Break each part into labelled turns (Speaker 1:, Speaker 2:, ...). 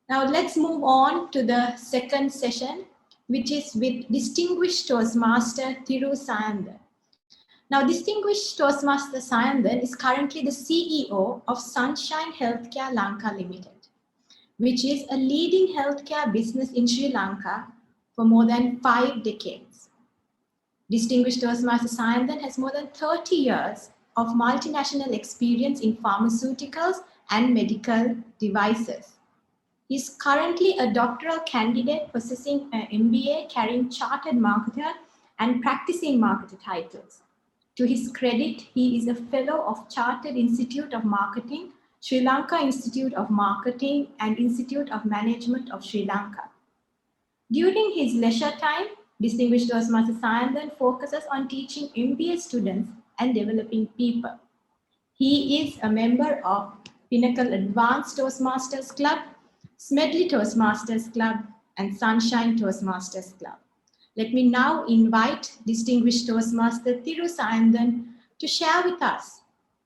Speaker 1: Now let's move on to the second session, which is with Distinguished Toastmaster Thiru Sayandhan. Now, Distinguished Toastmaster Sayandhan is currently the CEO of Sunshine Healthcare Lanka Limited, which is a leading healthcare business in Sri Lanka for more than 5 decades. Distinguished Toastmaster Sayandhan has more than 30 years of multinational experience in pharmaceuticals and medical devices. He is currently a doctoral candidate possessing an MBA carrying chartered marketer and practicing marketer titles. To his credit, he is a fellow of Chartered Institute of Marketing, Sri Lanka Institute of Marketing, and Institute of Management of Sri Lanka. During his leisure time, Distinguished Toastmaster Sayandhan focuses on teaching MBA students and developing people. He is a member of Pinnacle Advanced Toastmasters Club, Smedley Toastmasters Club, and Sunshine Toastmasters Club. Let me now invite Distinguished Toastmaster Thiru Sayandhan to share with us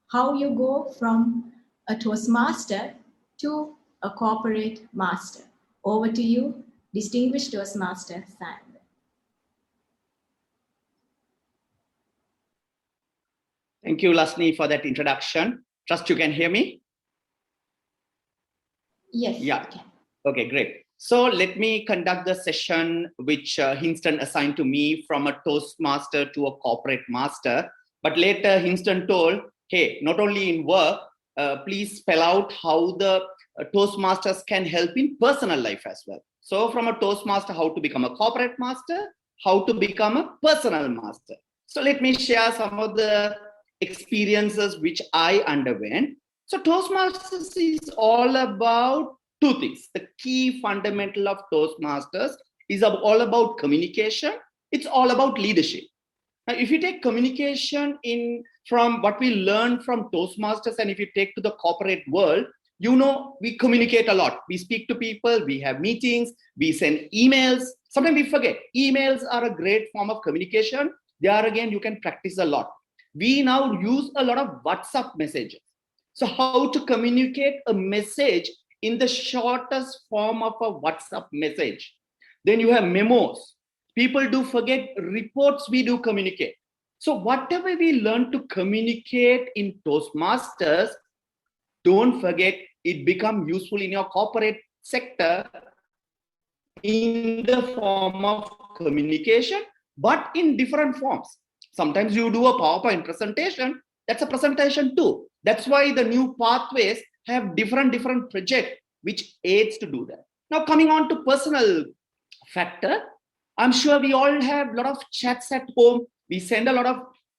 Speaker 1: how you go from a Toastmaster to a corporate master. Over to you, Distinguished Toastmaster Sayandhan.
Speaker 2: Thank you, Lasni, for that introduction. Trust you can hear me?
Speaker 1: Yes.
Speaker 2: Yeah. Okay, great. So let me conduct the session which Hinston assigned to me from a Toastmaster to a corporate master. But later Hinston told, hey, not only in work, please spell out how the Toastmasters can help in personal life as well. So from a Toastmaster, how to become a corporate master, how to become a personal master. So let me share some of the experiences which I underwent. So Toastmasters is all about two things. The key fundamental of Toastmasters is all about communication. It's all about leadership. Now, if you take communication from what we learn from Toastmasters, and if you take to the corporate world, you know, we communicate a lot. We speak to people, we have meetings, we send emails. Sometimes we forget. Emails are a great form of communication. There again, you can practice a lot. We now use a lot of WhatsApp messages. So how to communicate a message in the shortest form of a WhatsApp message. Then you have memos. People do forget reports we do communicate. So whatever we learn to communicate in Toastmasters, don't forget it become useful in your corporate sector in the form of communication, but in different forms. Sometimes you do a PowerPoint presentation, that's a presentation too. That's why the new pathways have different projects which aids to do that. Now coming on to personal factor, I'm sure we all have a lot of chats at home. We send a lot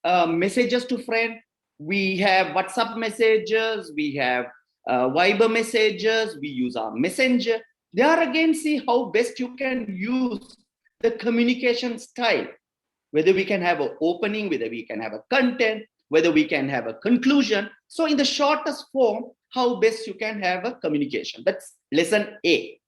Speaker 2: of messages to friends. We have WhatsApp messages, we have Viber messages, we use our messenger. There again, see how best you can use the communication style. Whether we can have an opening, whether we can have a content, whether we can have a conclusion. So in the shortest form, how best you can have a communication. That's lesson A.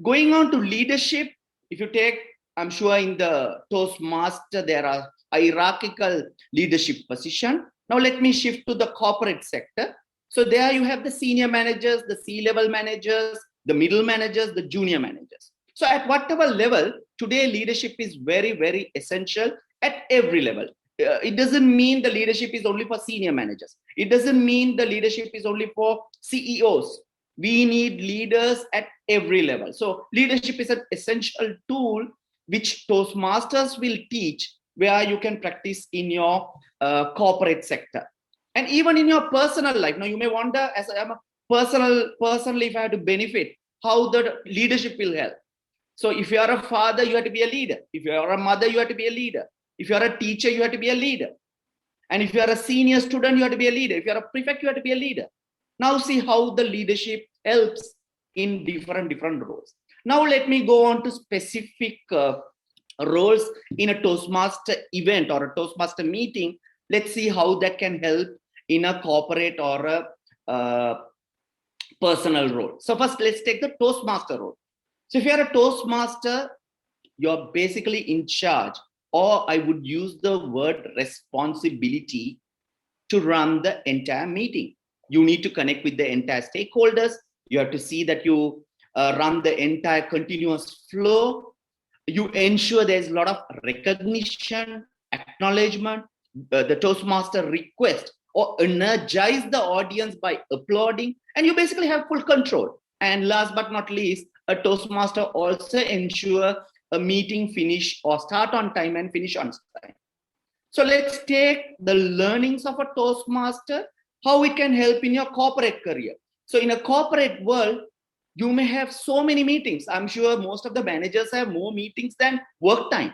Speaker 2: Going on to leadership, if you take, I'm sure in the Toastmaster, there are hierarchical leadership position. Now let me shift to the corporate sector. So there you have the senior managers, the C-level managers, the middle managers, the junior managers. So at whatever level, today leadership is very essential at every level. It doesn't mean the leadership is only for senior managers. It doesn't mean the leadership is only for CEOs. We need leaders at every level. So leadership is an essential tool which Toastmasters will teach, where you can practice in your corporate sector. And even in your personal life. Now you may wonder, as I am a personally, if I have to benefit, how the leadership will help. So if you are a father, you have to be a leader. If you are a mother, you have to be a leader. If you are a teacher, you have to be a leader. And if you are a senior student, you have to be a leader. If you are a prefect, you have to be a leader. Now see how the leadership helps in different roles. Now let me go on to specific roles in a Toastmaster event or a Toastmaster meeting. Let's see how that can help in a corporate or a personal role. So first, let's take the Toastmaster role. So if you're a Toastmaster, you're basically in charge, or I would use the word responsibility, to run the entire meeting. You need to connect with the entire stakeholders. You have to see that you run the entire continuous flow. You ensure there's a lot of recognition, acknowledgement, the Toastmaster request or energize the audience by applauding, and you basically have full control. And last but not least, a Toastmaster also ensure a meeting finish or start on time and finish on time. So let's take the learnings of a Toastmaster, how it can help in your corporate career. So in a corporate world, you may have so many meetings. I'm sure most of the managers have more meetings than work time.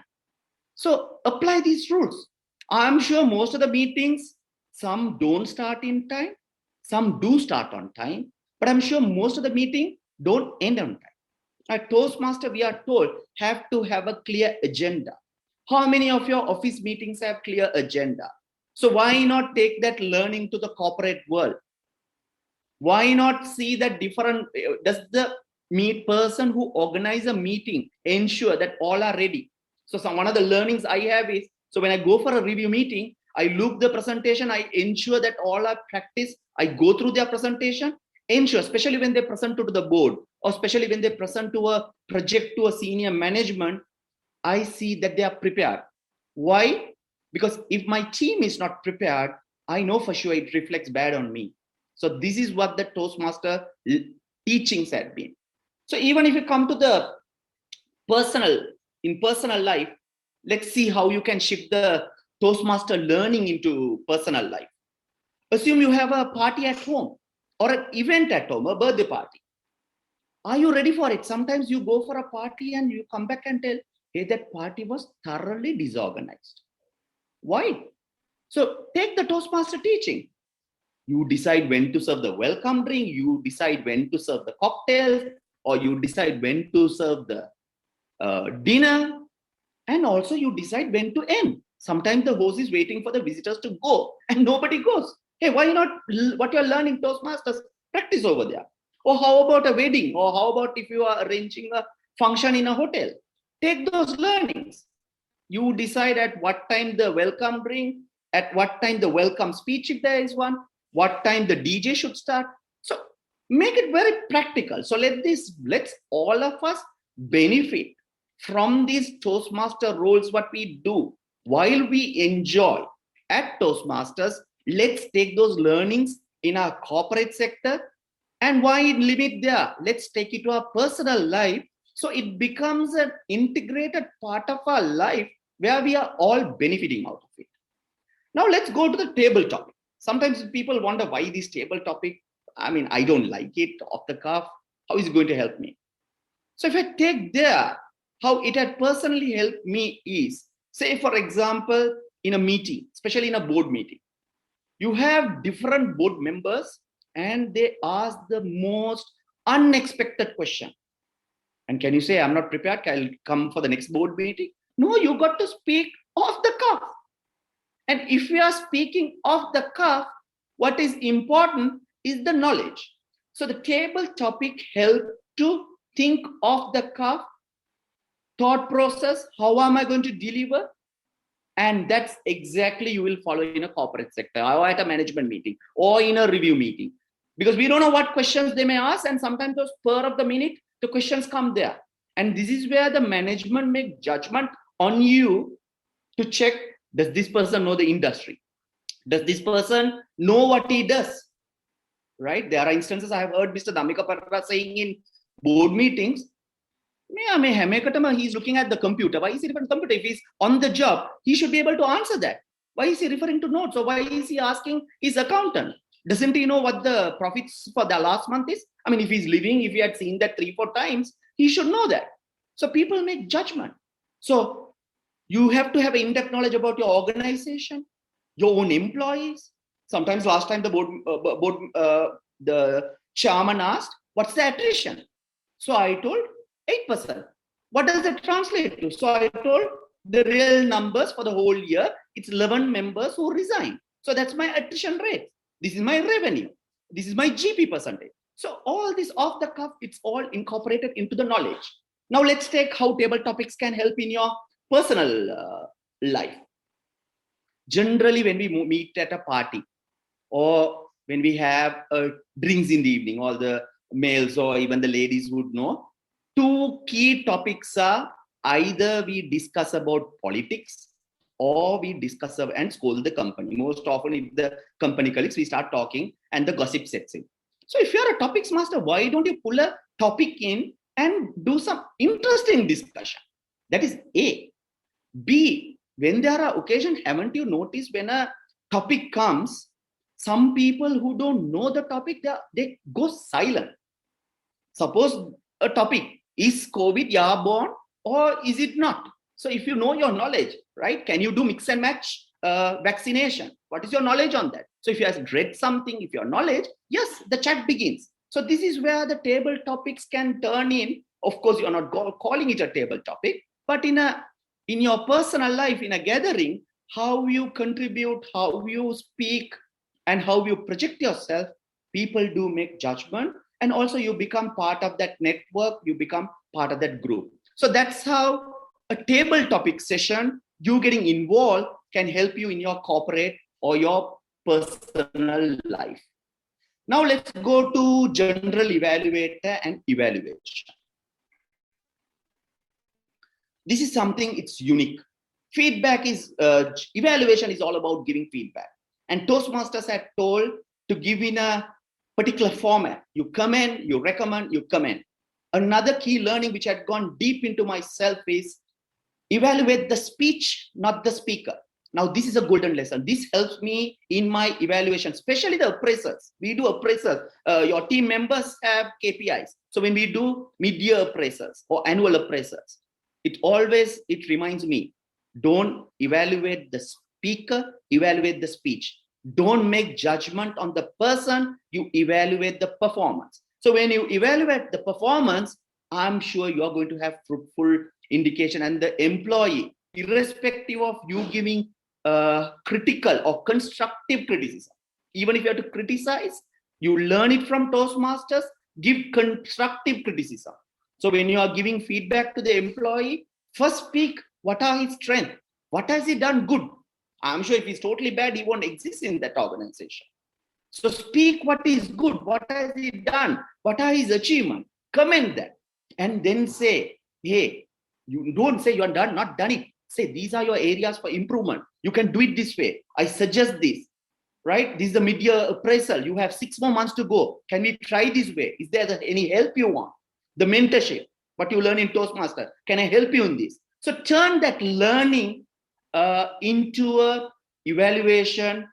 Speaker 2: So apply these rules. I'm sure most of the meetings, some don't start in time, some do start on time, but I'm sure most of the meeting don't end on time. At Toastmaster, we are told, have to have a clear agenda. How many of your office meetings have clear agenda? So why not take that learning to the corporate world? Why not see that different, does the person who organize a meeting ensure that all are ready? So one of the learnings I have is, so when I go for a review meeting, I look the presentation, I ensure that all are practiced, I go through their presentation, ensure, especially when they present to the board, or especially when they present to a project to a senior management, I see that they are prepared. Why? Because if my team is not prepared, I know for sure it reflects bad on me. So this is what the Toastmaster teachings had been. So even if you come to the personal life, let's see how you can shift the Toastmaster learning into personal life. Assume you have a party at home or an event at home, a birthday party. Are you ready for it? Sometimes you go for a party and you come back and tell, hey, that party was thoroughly disorganized. Why? So take the Toastmaster teaching. You decide when to serve the welcome drink, you decide when to serve the cocktails, or you decide when to serve the dinner, and also you decide when to end. Sometimes the host is waiting for the visitors to go and nobody goes. Hey, why not what you're learning Toastmasters, practice over there? Or how about a wedding? Or how about if you are arranging a function in a hotel? Take those learnings. You decide at what time the welcome drink, at what time the welcome speech, if there is one, what time the DJ should start. So make it very practical. So let's all of us benefit from these Toastmaster roles, what we do while we enjoy at Toastmasters. Let's take those learnings in our corporate sector. And why limit there? Let's take it to our personal life. So it becomes an integrated part of our life where we are all benefiting out of it. Now let's go to the table topic. Sometimes people wonder why this table topic. I mean, I don't like it off the cuff. How is it going to help me? So if I take there, how it had personally helped me is, say for example, in a meeting, especially in a board meeting, you have different board members and they ask the most unexpected question. And can you say, I'm not prepared, I'll come for the next board meeting? No, you got to speak off the cuff. And if we are speaking off the cuff, what is important is the knowledge. So the table topic helps to think off the cuff, thought process, how am I going to deliver? And that's exactly you will follow in a corporate sector or at a management meeting or in a review meeting. Because we don't know what questions they may ask, and sometimes those spur of the minute, the questions come there. And this is where the management make judgment on you to check, does this person know the industry? Does this person know what he does? Right? There are instances I have heard Mr. Damika Parra saying in board meetings, he's looking at the computer. Why is he referring to computer? If he's on the job, he should be able to answer that. Why is he referring to notes? Or why is he asking his accountant? Doesn't he know what the profits for the last month is? I mean, if he's living, if he had seen that 3-4 times, he should know that. So people make judgment. So you have to have in-depth knowledge about your organization, your own employees. Sometimes last time the chairman asked, what's the attrition? So I told 8%. What does it translate to? So I told the real numbers for the whole year, it's 11 members who resign. So that's my attrition rate. This is my revenue. This is my GP percentage. So all this off the cuff, it's all incorporated into the knowledge. Now let's take how table topics can help in your personal life. Generally, when we meet at a party or when we have drinks in the evening, all the males or even the ladies would know. Two key topics are either we discuss about politics or we discuss and scold the company. Most often, if the company colleagues, we start talking and the gossip sets in. So if you're a topics master, why don't you pull a topic in and do some interesting discussion? That is A. B, when there are occasions, haven't you noticed when a topic comes, some people who don't know the topic, they go silent. Suppose a topic, is COVID airborne or is it not? So if you know your knowledge, right, can you do mix and match vaccination? What is your knowledge on that? So if you have read something, if your knowledge, yes, the chat begins. So this is where the table topics can turn in. Of course, you're not calling it a table topic, but in your personal life, in a gathering, how you contribute, how you speak, and how you project yourself, people do make judgment. And also you become part of that network, you become part of that group. So that's how a table topic session, you getting involved, can help you in your corporate or your personal life. Now let's go to general evaluator and evaluation. This is something, it's unique. Feedback is, evaluation is all about giving feedback. And Toastmasters had told to give in a particular format. You come in, you recommend, you comment. Another key learning which had gone deep into myself is evaluate the speech, not the speaker. Now, this is a golden lesson. This helps me in my evaluation, especially the appraisals. We do appraisals. Your team members have KPIs. So when we do mid-year appraisals or annual appraisals, it reminds me, don't evaluate the speaker, evaluate the speech. Don't make judgment on the person, you evaluate the performance. So when you evaluate the performance, I'm sure you're going to have fruitful indication, and the employee, irrespective of you giving critical or constructive criticism, even if you have to criticize, you learn it from Toastmasters, give constructive criticism. So when you are giving feedback to the employee, first speak, what are his strengths? What has he done good? I'm sure if he's totally bad, he won't exist in that organization. So speak what is good, what has he done, what are his achievements, comment that, and then say, hey, you don't say you are done, not done it. Say, these are your areas for improvement. You can do it this way. I suggest this, right? This is the mid-year appraisal. You have 6 more months to go. Can we try this way? Is there any help you want? The mentorship, what you learn in Toastmaster, can I help you in this? So turn that learning into a evaluation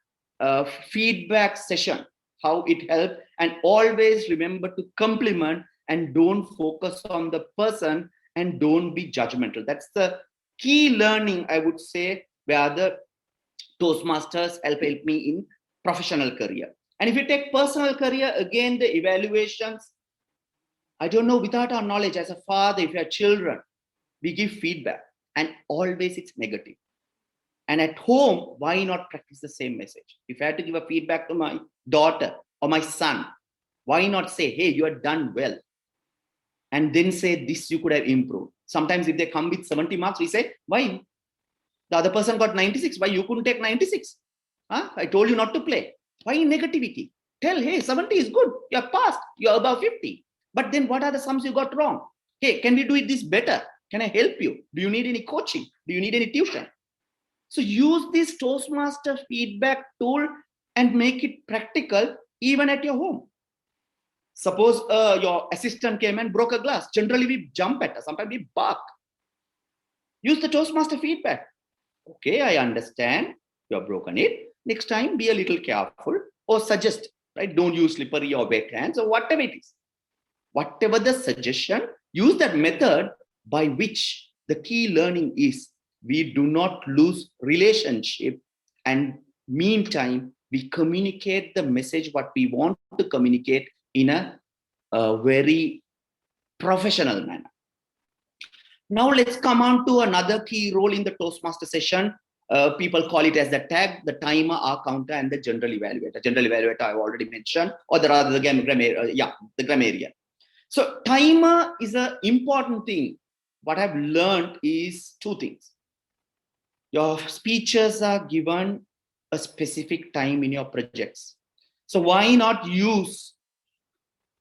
Speaker 2: feedback session, how it helped, and always remember to compliment and don't focus on the person and don't be judgmental. That's the key learning, I would say, where the Toastmasters help me in professional career. And if you take personal career, again, the evaluations, I don't know, without our knowledge as a father, if you have children, we give feedback and always it's negative. And at home, why not practice the same message? If I had to give a feedback to my daughter or my son, why not say, hey, you are done well? And then say, this you could have improved. Sometimes if they come with 70 marks, we say, why? The other person got 96. Why you couldn't take 96? Huh? I told you not to play. Why negativity? Tell, hey, 70 is good. You're passed. You're above 50. But then what are the sums you got wrong? Hey, can we do it this better? Can I help you? Do you need any coaching? Do you need any tuition? So use this Toastmaster feedback tool and make it practical even at your home. Suppose your assistant came and broke a glass. Generally, we jump at her. Sometimes we bark. Use the Toastmaster feedback. Okay, I understand. You have broken it. Next time, be a little careful or suggest, right? Don't use slippery or wet hands or whatever it is. Whatever the suggestion, use that method by which the key learning is we do not lose relationship, and meantime, we communicate the message what we want to communicate in a very professional manner. Now let's come on to another key role in the Toastmaster session. People call it as the tag, the timer, our counter, and the general evaluator. General evaluator I've already mentioned, or the rather the grammarian. So timer is an important thing. What I've learned is 2 things. Your speeches are given a specific time in your projects. So why not use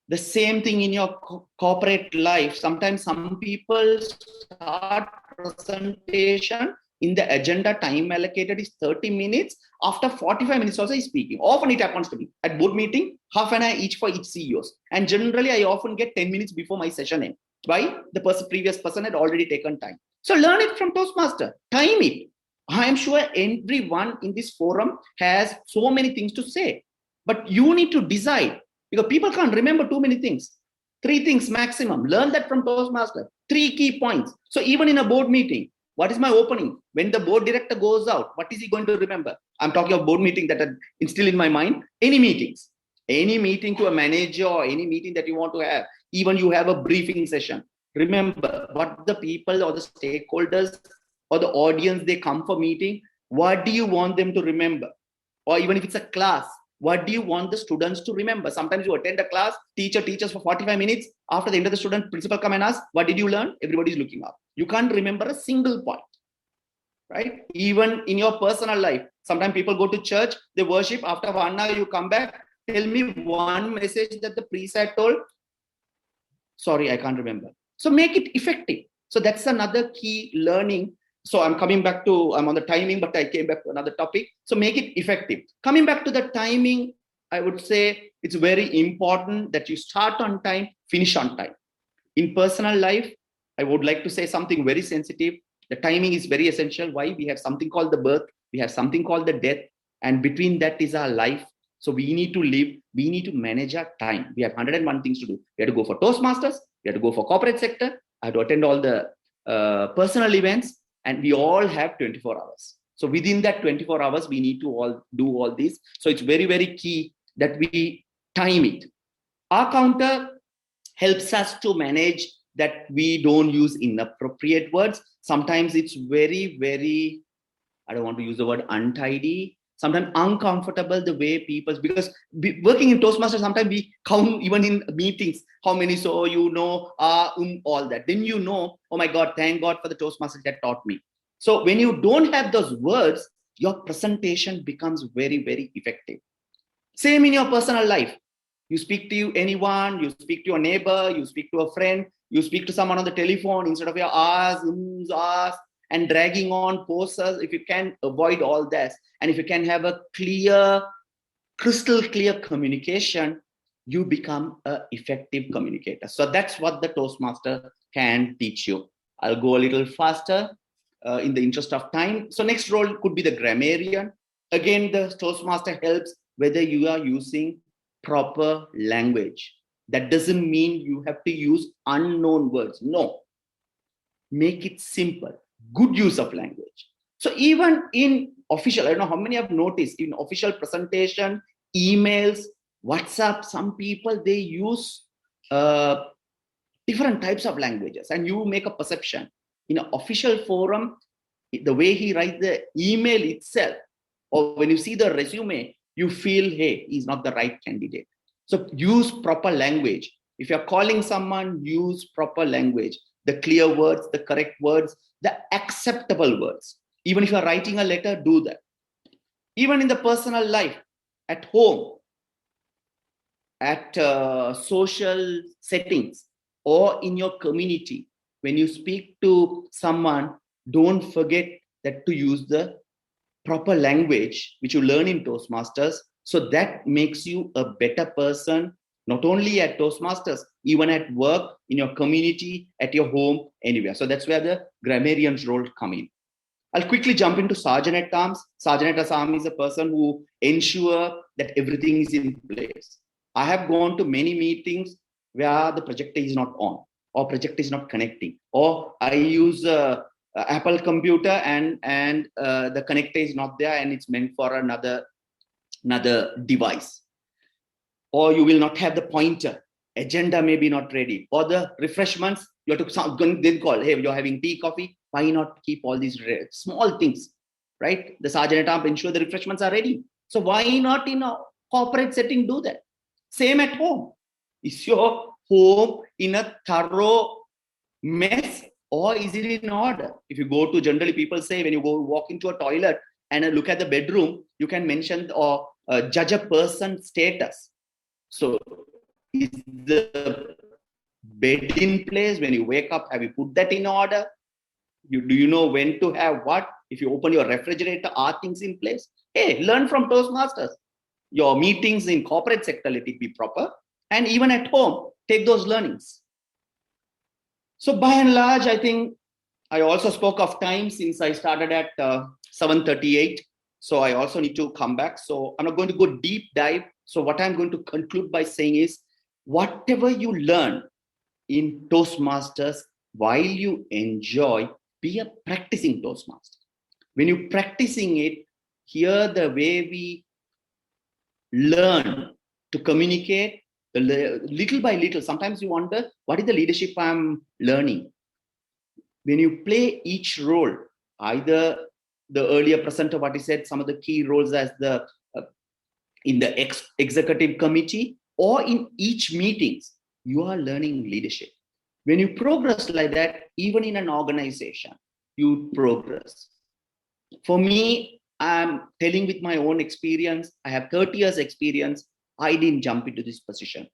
Speaker 2: The same thing in your corporate life. Sometimes some people start presentation in the agenda time allocated is 30 minutes. After 45 minutes also is speaking. Often it happens to me. At board meeting, half an hour each for each CEOs. And generally I often get 10 minutes before my session ends. Why? The previous person had already taken time. So learn it from Toastmaster. Time it. I am sure everyone in this forum has so many things to say. But you need to decide. Because people can't remember too many things. 3 things maximum. Learn that from Toastmaster. 3 key points. So even in a board meeting, what is my opening? When the board director goes out, what is he going to remember? I'm talking of board meeting that are instilled in my mind. Any meetings. Any meeting to a manager or any meeting that you want to have. Even you have a briefing session. Remember what the people or the stakeholders or the audience, they come for meeting. What do you want them to remember? Or even if it's a class, what do you want the students to remember? Sometimes you attend a class, teacher teaches for 45 minutes. After the end of the student, principal come and ask, what did you learn? Everybody's looking up. You can't remember a single point, right? Even in your personal life, sometimes people go to church, they worship. After 1 hour, you come back. Tell me one message that the priest had told. Sorry, I can't remember. So make it effective. So that's another key learning. So I'm coming back to, I'm on the timing, but I came back to another topic. So make it effective. Coming back to the timing, I would say it's very important that you start on time, finish on time. In personal life, I would like to say something very sensitive. The timing is very essential. Why? We have something called the birth. We have something called the death. And between that is our life. So we need to live. We need to manage our time. We have 101 things to do. We have to go for Toastmasters. We have to go for corporate sector. I have to attend all the personal events. And we all have 24 hours. So within that 24 hours, we need to all do all this. So it's very, very key that we time it. Our counter helps us to manage that we don't use inappropriate words. Sometimes it's very, very, I don't want to use the word untidy, sometimes uncomfortable the way people, because working in Toastmasters, sometimes we count even in meetings, how many so you know, all that. Then you know, oh my God, thank God for the Toastmasters that taught me. So when you don't have those words, your presentation becomes very, very effective. Same in your personal life. You speak to anyone, you speak to your neighbor, you speak to a friend, you speak to someone on the telephone, instead of your ahs, and dragging on pauses. If you can avoid all that, and if you can have a clear, crystal clear communication, you become an effective communicator. So that's what the Toastmaster can teach you. I'll go a little faster in the interest of time. So next role could be the grammarian. Again, the Toastmaster helps whether you are using proper language. That doesn't mean you have to use unknown words. No. Make it simple. Good use of language. So even in official, I don't know how many have noticed, in official presentation, emails, WhatsApp, some people, they use different types of languages, and you make a perception. In an official forum, the way he writes the email itself, or when you see the resume, you feel, hey, he's not the right candidate. So use proper language. If you're calling someone, use proper language. The clear words, the correct words, the acceptable words. Even if you're writing a letter, do that. Even in the personal life, at home, at social settings, or in your community, when you speak to someone, don't forget that to use the proper language, which you learn in Toastmasters. So that makes you a better person, not only at Toastmasters, even at work, in your community, at your home, anywhere. So that's where the grammarian's role come in. I'll quickly jump into Sergeant at Arms. Sergeant at Arms is a person who ensures that everything is in place. I have gone to many meetings where the projector is not on, or projector is not connecting, or I use Apple computer and the connector is not there and it's meant for another device. Or you will not have the pointer, agenda may be not ready, or the refreshments, you have to then call, hey, you're having tea, coffee, why not keep all these small things, right? The Sergeant at Arms ensure the refreshments are ready. So why not in a corporate setting do that? Same at home. Is your home in a thorough mess, or is it in order? If you go to, generally people say, when you go walk into a toilet and look at the bedroom, you can mention or judge a person's status. So Is the bed in place? When you wake up, have you put that in order? Do you know when to have what? If you open your refrigerator, are things in place? Hey, learn from Toastmasters. Your meetings in corporate sector, let it be proper. And even at home, take those learnings. So by and large, I think I also spoke of time since I started at 7:38. So I also need to come back. So I'm not going to go deep dive. So what I'm going to conclude by saying is, whatever you learn in Toastmasters, while you enjoy, be a practicing Toastmaster. When you're practicing it, here the way we learn to communicate, little by little, sometimes you wonder, what is the leadership I'm learning? When you play each role, either the earlier presenter, what he said, some of the key roles as the in the executive committee or in each meetings, you are learning leadership. When you progress like that, even in an organization, you progress. For me, I'm telling with my own experience. I have 30 years experience. I didn't jump into this position.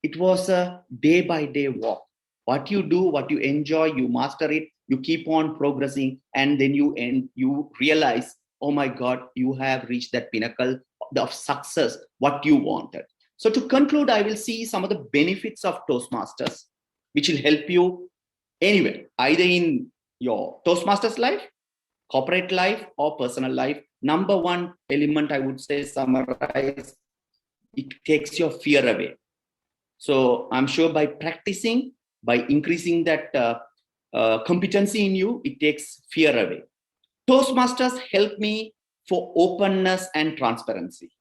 Speaker 2: It was a day by day walk. What you do, what you enjoy, you master it, you keep on progressing, and then you realize, oh my God, you have reached that pinnacle of success, what you wanted. So to conclude, I will see some of the benefits of Toastmasters, which will help you anywhere, either in your Toastmasters life, corporate life, or personal life. Number one element, I would say, summarize, it takes your fear away. So I'm sure by practicing, by increasing that competency in you, it takes fear away. Toastmasters help me for openness and transparency.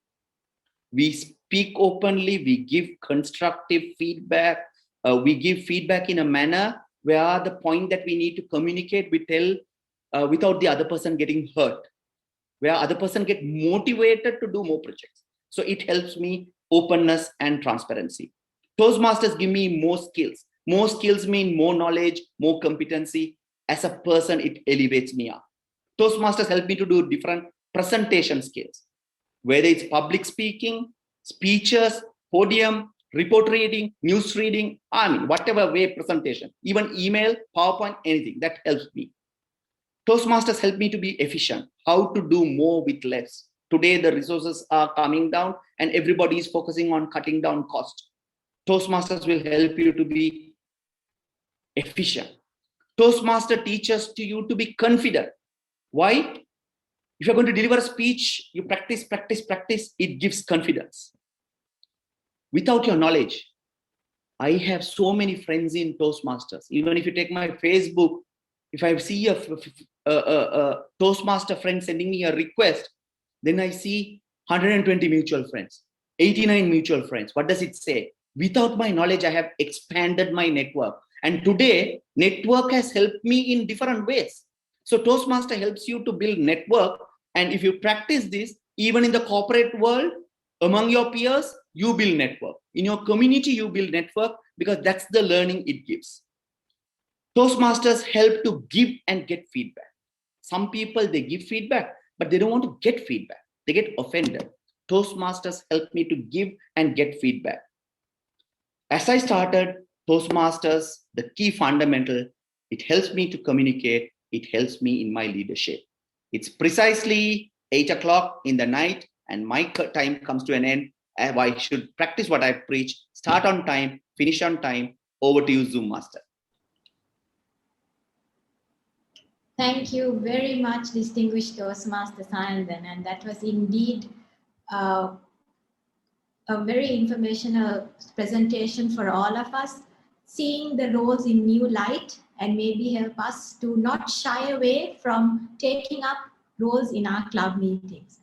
Speaker 2: We speak openly, we give constructive feedback, we give feedback in a manner where the point that we need to communicate, we tell without the other person getting hurt, where other person get motivated to do more projects. So it helps me openness and transparency. Toastmasters give me more skills. More skills mean more knowledge, more competency. As a person, it elevates me up. Toastmasters help me to do different presentation skills, whether it's public speaking, speeches, podium, report reading, news reading, I mean, whatever way presentation, even email, PowerPoint, anything, that helps me. Toastmasters help me to be efficient, how to do more with less. Today, the resources are coming down and everybody is focusing on cutting down cost. Toastmasters will help you to be efficient. Toastmaster teaches to you to be confident. Why? If you're going to deliver a speech, you practice, it gives confidence. Without your knowledge, I have so many friends in Toastmasters. Even if you take my Facebook, if I see a Toastmaster friend sending me a request, then I see 120 mutual friends, 89 mutual friends. What does it say? Without my knowledge, I have expanded my network. And today, network has helped me in different ways. So Toastmaster helps you to build network. And if you practice this, even in the corporate world, among your peers, you build network. In your community, you build network because that's the learning it gives. Toastmasters help to give and get feedback. Some people, they give feedback, but they don't want to get feedback. They get offended. Toastmasters help me to give and get feedback. As I started Toastmasters, the key fundamental, it helps me to communicate. It helps me in my leadership. It's precisely 8 o'clock in the night and my time comes to an end. I should practice what I preach, start on time, finish on time. Over to you, Zoom Master.
Speaker 1: Thank you very much, distinguished Toastmaster Sayandhan, and that was indeed a very informational presentation for all of us, seeing the roles in new light and maybe help us to not shy away from taking up roles in our club meetings.